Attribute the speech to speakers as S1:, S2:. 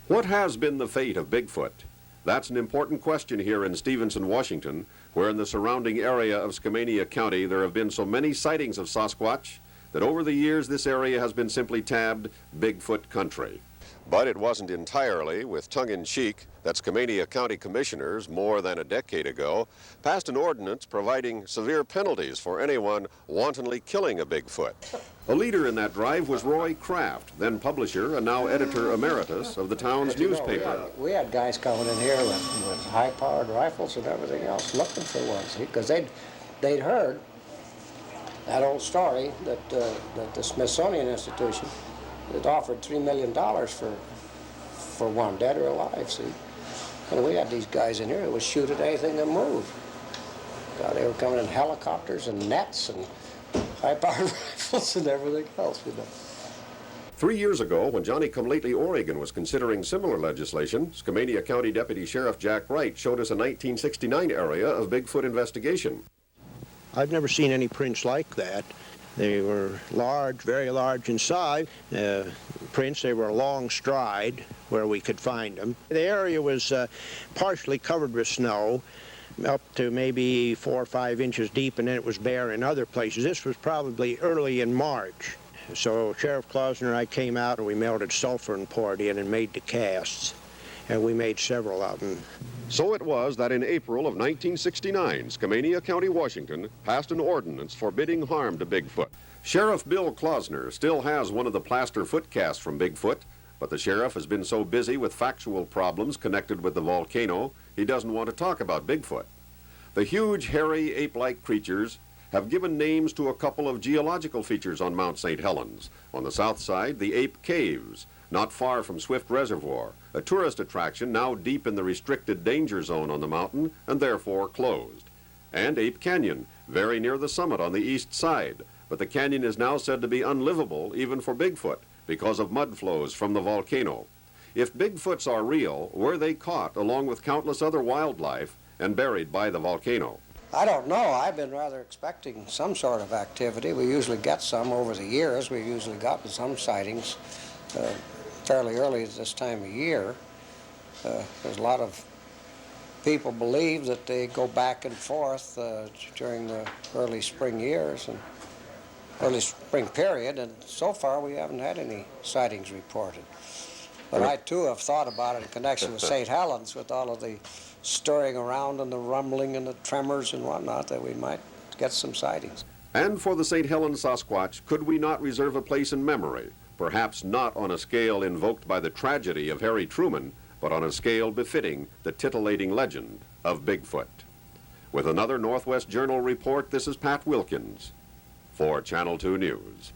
S1: What has been the fate of Bigfoot? That's an important question here in Stevenson, Washington, where in the surrounding area of Skamania County there have been so many sightings of Sasquatch that over the years this area has been simply tabbed Bigfoot country. But it wasn't entirely with tongue-in-cheek that Skamania County commissioners, more than a decade ago, passed an ordinance providing severe penalties for anyone wantonly killing a Bigfoot. A leader in that drive was Roy Kraft, then publisher and now editor emeritus of the town's newspaper.
S2: We had guys coming in here with high-powered rifles and everything else looking for ones, because they'd heard that old story that the Smithsonian Institution had offered $3 million for one, dead or alive, see? And we had these guys in here that would shoot at anything that moved. God, they were coming in helicopters and nets and high-powered rifles and everything else, you know.
S1: 3 years ago, when Johnny-come-lately Oregon was considering similar legislation, Skamania County Deputy Sheriff Jack Wright showed us a 1969 area of Bigfoot investigation.
S3: I've never seen any prints like that. They were large, very large in size. Prints, they were a long stride where we could find them. The area was partially covered with snow, up to maybe 4 or 5 inches deep, and then it was bare in other places. This was probably early in March. So Sheriff Klausner and I came out and we melted sulfur and poured in and made the casts. And we made several of them.
S1: So it was that in April of 1969, Skamania County, Washington, passed an ordinance forbidding harm to Bigfoot. Sheriff Bill Klausner still has one of the plaster foot casts from Bigfoot, but the sheriff has been so busy with factual problems connected with the volcano, he doesn't want to talk about Bigfoot. The huge, hairy, ape-like creatures have given names to a couple of geological features on Mt St Helens. On the south side, the Ape Caves, not far from Swift Reservoir, a tourist attraction now deep in the restricted danger zone on the mountain and therefore closed. And Ape Canyon, very near the summit on the east side, but the canyon is now said to be unlivable even for Bigfoot because of mud flows from the volcano. If Bigfoots are real, were they caught along with countless other wildlife and buried by the volcano?
S2: I don't know. I've been rather expecting some sort of activity. We usually get some over the years. We've usually gotten some sightings fairly early at this time of year. There's a lot of people believe that they go back and forth during the early spring years and early spring period, and so far we haven't had any sightings reported. But I too have thought about it in connection with St. Helens, with all of the stirring around and the rumbling and the tremors and whatnot, that we might get some sightings.
S1: And for the St. Helens Sasquatch, could we not reserve a place in memory? Perhaps not on a scale invoked by the tragedy of Harry Truman, but on a scale befitting the titillating legend of Bigfoot. With another Northwest Journal report, this is Pat Wilkins for Channel 2 News.